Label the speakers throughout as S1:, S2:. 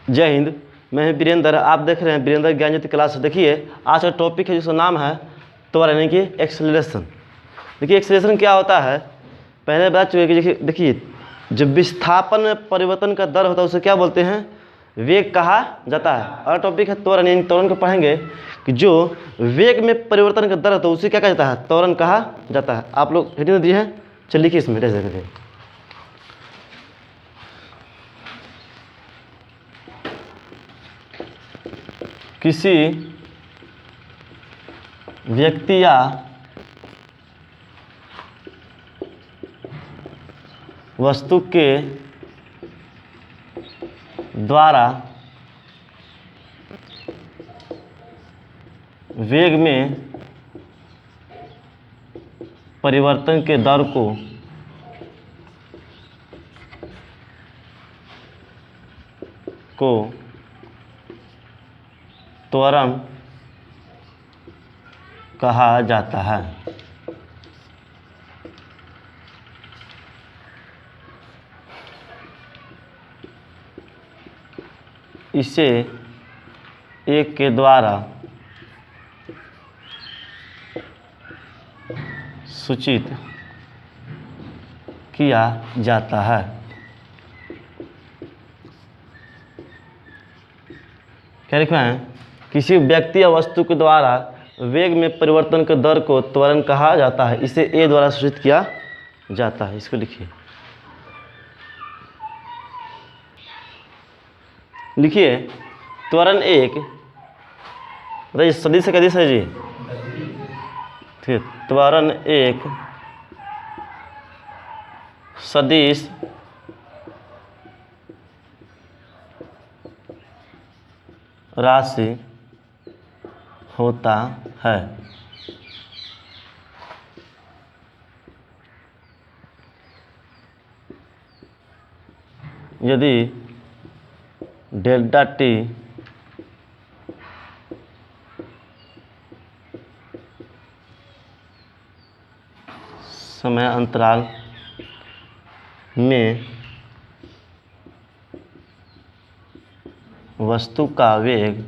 S1: जय हिंद। मैं हूं वीरेंद्र। आप देख रहे हैं वीरेंद्र ज्ञान ज्योति क्लास। देखिए आज का टॉपिक है जिसका नाम है त्वरण यानी कि एक्सेलरेशन। देखिए एक्सेलरेशन क्या होता है, पहले बात चुके कि देखिए जब विस्थापन में परिवर्तन का दर होता है उसे क्या बोलते हैं, वेग कहा जाता है। और टॉपिक है त्वरण, यानी त्वरण को पढ़ेंगे कि जो वेग में परिवर्तन का दर होता है उसे क्या कहा जाता है, त्वरण कहा जाता है। आप लोग हेडिंग दिए हैं, चलिए लिखिए इसमें जैसे किसी व्यक्ति या वस्तु के द्वारा वेग में परिवर्तन के दर को त्वरण कहा जाता है। इसे एक के द्वारा सूचित किया जाता है। क्या लिखना है, किसी व्यक्ति या वस्तु के द्वारा वेग में परिवर्तन के दर को त्वरण कहा जाता है, इसे ए द्वारा सूचित किया जाता है। इसको लिखिए, लिखिए त्वरण एक बताइए सदिश का दिश है जी। ठीक, त्वरण एक सदिश राशि होता है। यदि डेल्टा टी समय अंतराल में वस्तु का वेग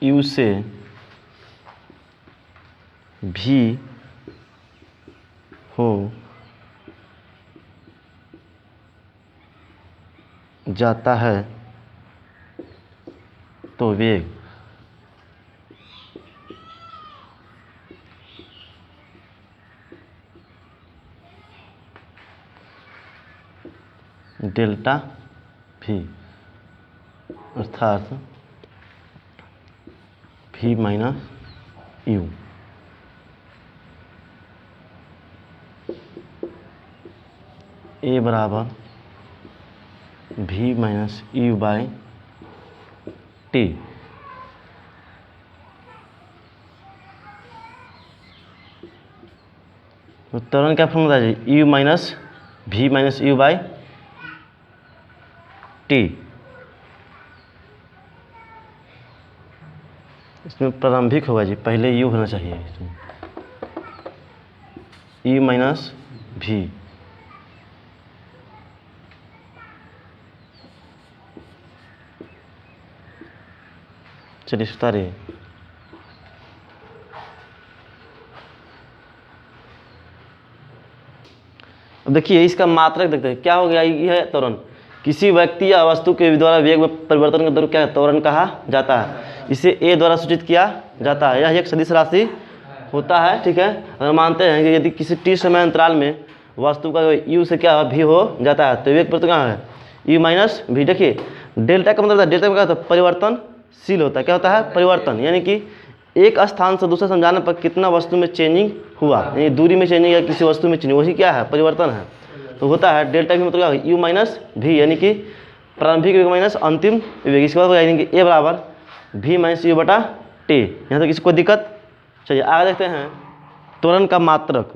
S1: u से भी हो जाता है तो वेग डेल्टा भी अर्थात v माइनस यू ए बराबर v minus u by t. तो त्वरण क्या फॉर्मूला है जी, u minus v minus u by t. इसमें प्रारंभिक होगा जी, पहले यू होना चाहिए इसमें, यू माइनस भी। चलिए सुधारिए। अब देखिए इसका मात्रक देखते हैं क्या हो गया। ये है त्वरण, किसी व्यक्ति या वस्तु के द्वारा वेग में परिवर्तन का दर क्या है, त्वरण कहा जाता है। इसे ए द्वारा सूचित किया जाता है। यह एक सदिश राशि होता है। ठीक है, अगर मानते हैं कि यदि किसी टी समय अंतराल में वस्तु का यू से क्या भी हो जाता है तो वेग परिवर्तन कहाँ है, यू माइनस भी। देखिए डेल्टा का मतलब डेल्टा में क्या होता है, परिवर्तनशील होता है। क्या होता है, परिवर्तन, यानी कि एक स्थान से दूसरे स्थान जाने पर कितना वस्तु में चेंजिंग हुआ, यानी दूरी में चेंजिंग या किसी वस्तु में चेंजिंग, वही क्या है, परिवर्तन है। तो होता है डेल्टा भी मतलब क्या है, यू माइनस भी, यानी कि प्रारंभिक वेग माइनस अंतिम वेग। इसके बाद यानी कि ए बराबर v माइनस यू बटा टी। यहाँ तक किसी को दिक्कत। चलिए आगे देखते हैं त्वरण का मात्रक।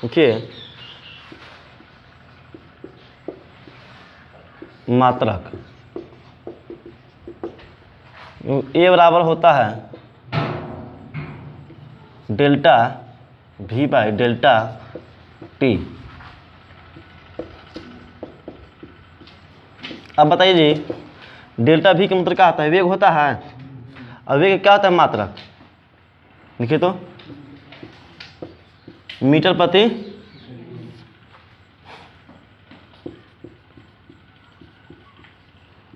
S1: देखिए मात्रक ए बराबर होता है delta V by delta T. अब बताइए जी, डेल्टा V का मतलब क्या होता है? वेग होता है। और वेग क्या होता है? मात्रक। देखिए तो मीटर प्रति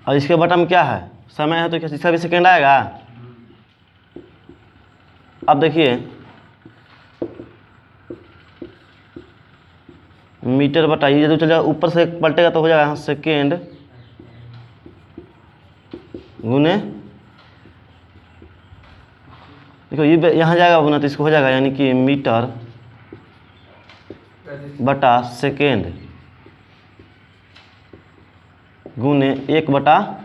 S1: और इसके बटा में क्या है? समय है, तो क्या इसका भी सेकेंड आएगा? अब देखिए मीटर बटा ये जो चलेगा ऊपर से पलटेगा तो हो जाएगा सेकेंड गुने, देखो ये यहाँ जाएगा गुना तो इसको हो जाएगा, यानी कि मीटर बटा सेकेंड गुने 1/,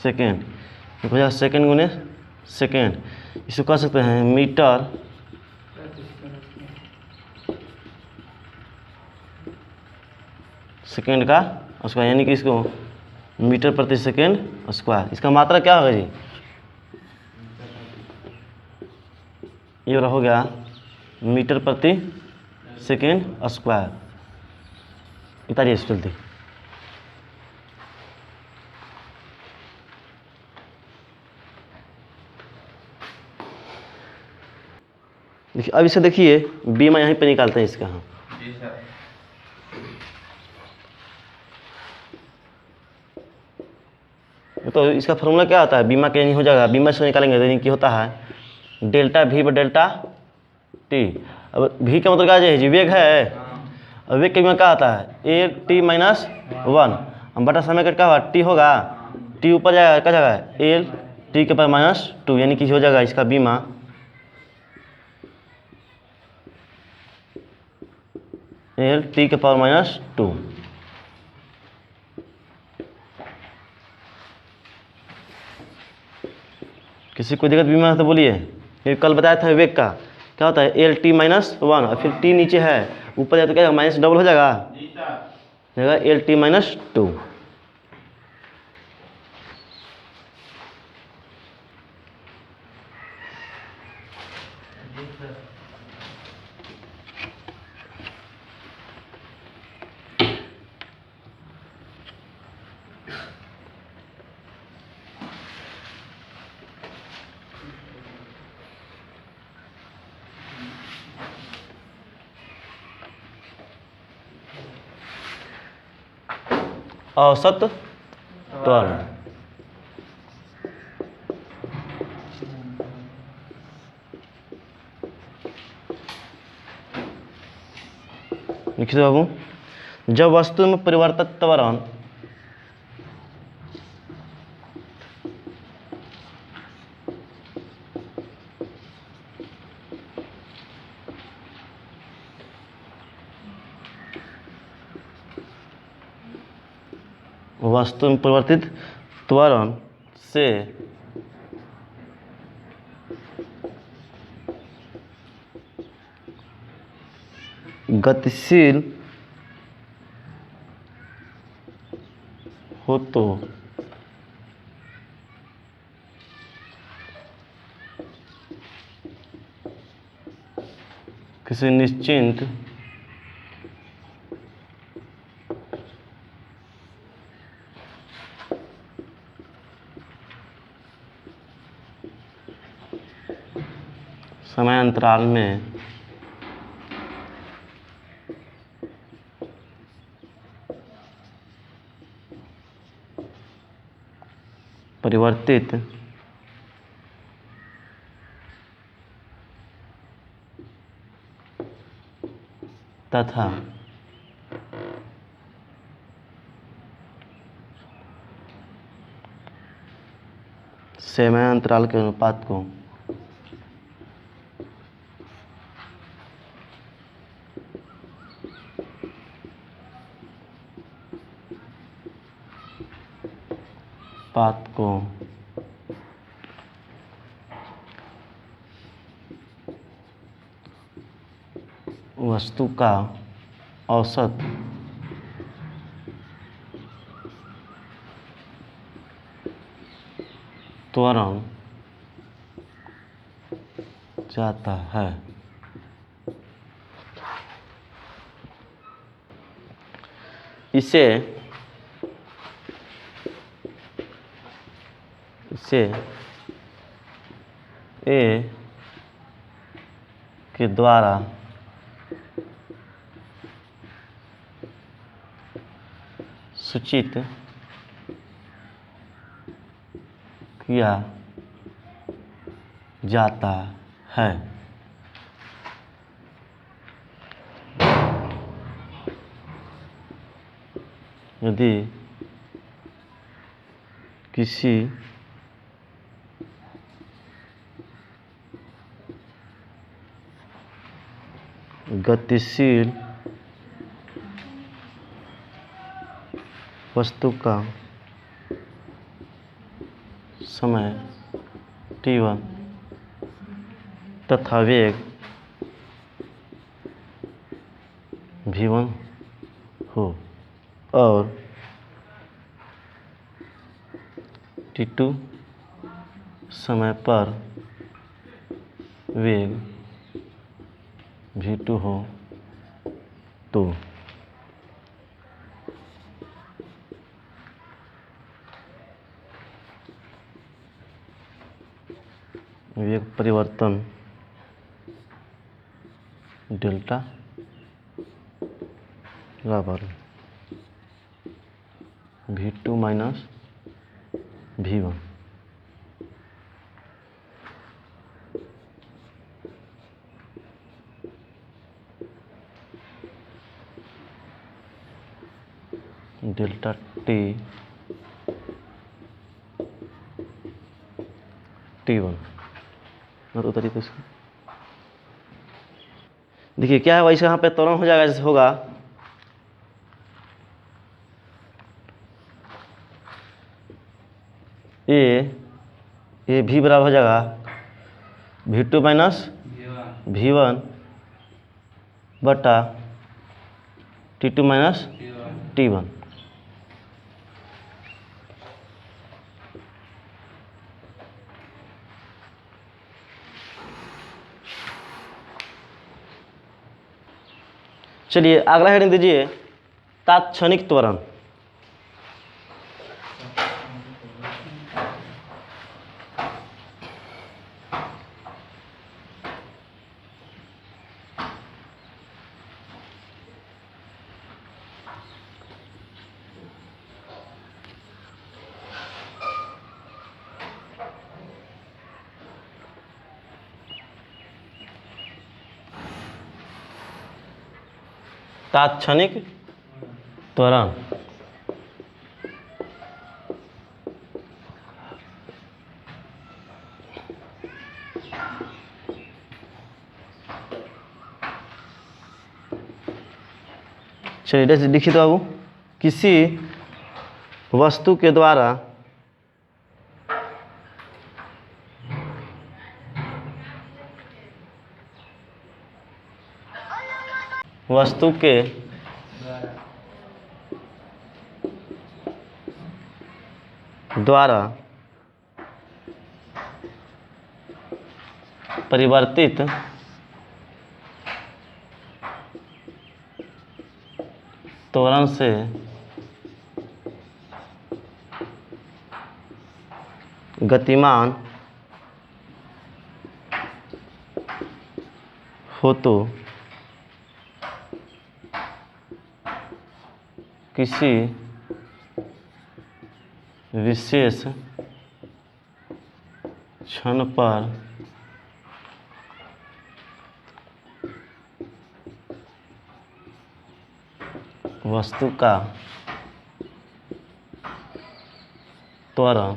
S1: सेकेंड, हो जाएगा सेकेंड गुने सेकेंड। इसको कह सकते हैं मीटर सेकेंड का स्क्वायर, यानी कि इसको मीटर प्रति सेकेंड स्क्वायर। इसका मात्रा क्या होगा जी? ये हो गया मीटर प्रति सेकेंड स्क्वायर। उतारिए इस जल्दी। देखिए अब इसे देखिए बीमा यहीं पे निकालते हैं इसका। हाँ तो इसका फॉर्मूला क्या होता है? बीमा के नहीं हो जाएगा, बीमा से निकालेंगे तो कि होता है डेल्टा V पर डेल्टा टी। अब V का मतलब क्या है जी? वेग है। अब वेग के बीमा क्या होता है? AT-1 बटा समय का क्या होगा? टी होगा। टी ऊपर जाएगा, क्या जाएगा? एल टी के पावर -2, यानी कि हो जाएगा इसका बीमा एल टी के पावर -2। किसी को दिक्कत बीमा है तो बोलिए। ये कल बताया था वेग का क्या होता है? LT-1 और फिर टी नीचे है, ऊपर जाए तो क्या माइनस डबल हो जाएगा, LT-2। औसत त्वरण लिखिए बाबू, जब वस्तु में परिवर्तित त्वरण वस्तु में परिवर्तित त्वरण से गतिशील हो तो किसी निश्चित समयांतराल में परिवर्तित तथा समयांतराल के अनुपात को वस्तु का औसत त्वरण जाता है। इसे ए के द्वारा सूचित किया जाता है। यदि किसी गतिशील वस्तु का समय t1 तथा वेग v1 हो और t2 समय पर वेग v2 हो तो वेग परिवर्तन डेल्टा बराबर v2 minus v1। Delta t1 और उतरी तो इसको देखिए क्या है वैसे यहाँ पे त्वरण हो जाएगा। जैसे होगा ए भी बराबर हो जाएगा v2 माइनस v1 बटा t2 माइनस t1। चलिए अगला हेडिंग दीजिए तात्क्षणिक त्वरण। तात्क्षणिक त्वरण चलिए लिखित बाबू किसी वस्तु के द्वारा वस्तु के द्वारा परिवर्तित त्वरण से गतिमान हो तो किसी विशेष क्षण पर वस्तु का त्वरण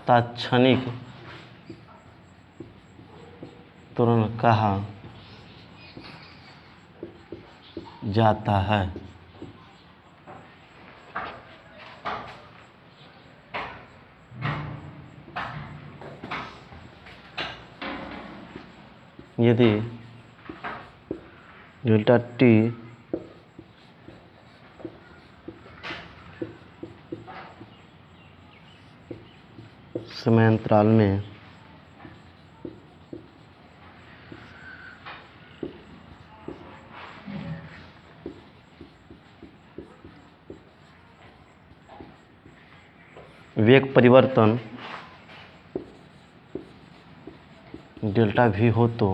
S1: तात्क्षणिक त्वरण कहा जाता है। यदि डेल्टा टी समयांतराल में वेग परिवर्तन डेल्टा भी हो तो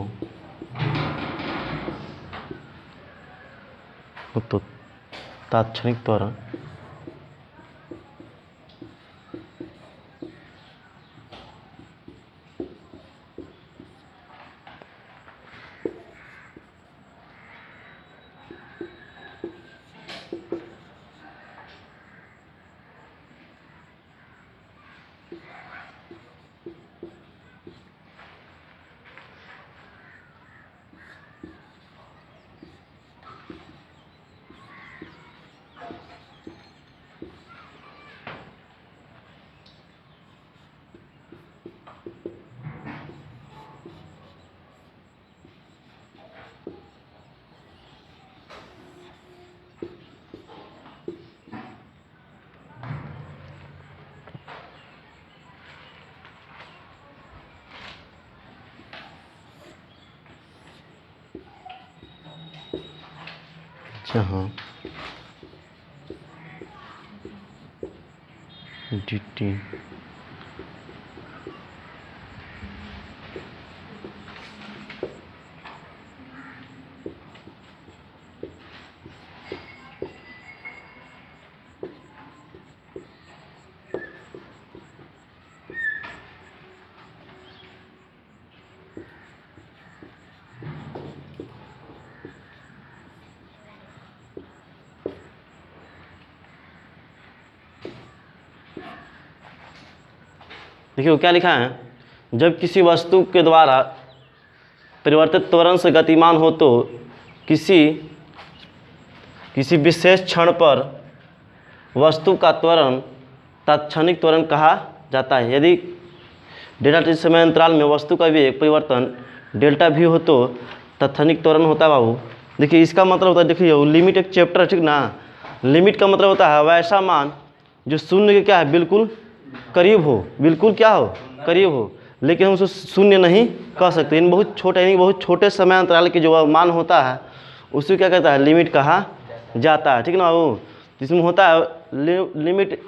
S1: तात्क्षणिक त्वरण जहाँ dt देखिए क्या लिखा है, जब किसी वस्तु के द्वारा परिवर्तित त्वरण से गतिमान हो तो किसी विशेष क्षण पर वस्तु का त्वरण तात्क्षणिक त्वरण कहा जाता है। यदि डेल्टा टी समय अंतराल में वस्तु का वेग परिवर्तन डेल्टा भी हो तो तात्क्षणिक त्वरण होता है बाबू। देखिए इसका मतलब होता है, देखिए लिमिट एक चैप्टर है ठीक ना। लिमिट का मतलब होता है वैसा मान जो शून्य के क्या है बिल्कुल करीब हो, बिल्कुल क्या हो करीब हो, लेकिन हम उसको शून्य नहीं कह सकते। इन बहुत छोटे यानी बहुत छोटे समय अंतराल के जो मान होता है उसको क्या कहता है लिमिट कहा जाता है ठीक ना बाबू। जिसमें होता है लिमिट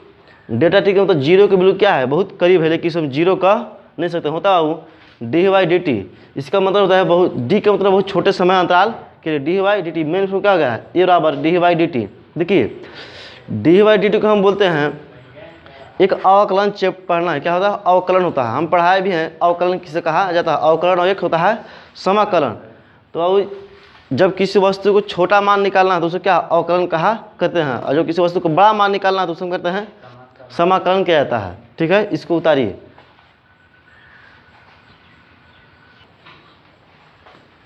S1: डेल्टा टी का मतलब जीरो के बिल्कुल क्या है बहुत करीब है, लेकिन इसमें जीरो कह नहीं सकते। होता है बाबू डी बाई डी टी, इसका मतलब होता है बहुत डी का मतलब बहुत छोटे समय अंतराल के लिए D by d T main उसमें क्या हो गया है ए बराबर डी बाई डी टी। देखिए डी बाई डी टी को हम बोलते हैं एक अवकलन चैप्टर पढ़ना है, क्या होता है अवकलन होता है, हम पढ़ाए भी हैं अवकलन किसे कहा जाता है अवकलन, और एक होता है समाकलन। तो अब जब किसी वस्तु को छोटा मान निकालना है तो उसे क्या अवकलन कहा करते हैं, और जब किसी वस्तु को बड़ा मान निकालना है तो उसे कहते हैं समाकलन किया जाता है। ठीक है, इसको उतारिए।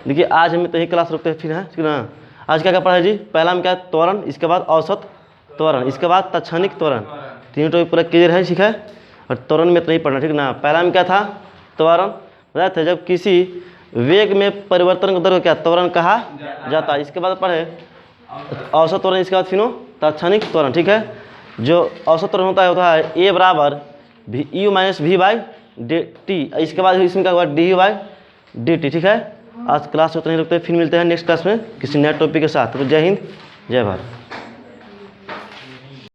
S1: देखिए आज हम तो यही क्लास रखते हैं फिर है ठीक ना। आज क्या क्या पढ़ा है जी, पहला में क्या त्वरण, इसके बाद औसत त्वरण, इसके बाद तात्क्षणिक त्वरण, तीनों टॉपिक पूरा क्लियर है ठीक है। और त्वरण में तो नहीं पढ़ना ठीक ना। पहला में क्या था त्वरण, बताया था जब किसी वेग में परिवर्तन का दर को क्या त्वरण कहा जाता है। इसके बाद पढ़े औसत त्वरण, इसके बाद फिर तात्क्षणिक त्वरण ठीक है। जो औसत त्वरण होता है ए बराबर u minus v by d t, इसके बाद इसमें क्या हुआ डी बाई डी टी ठीक है। आज क्लास उतना ही रखते हैं, फिर मिलते हैं नेक्स्ट क्लास में किसी नए टॉपिक के साथ। तो जय हिंद जय भारत।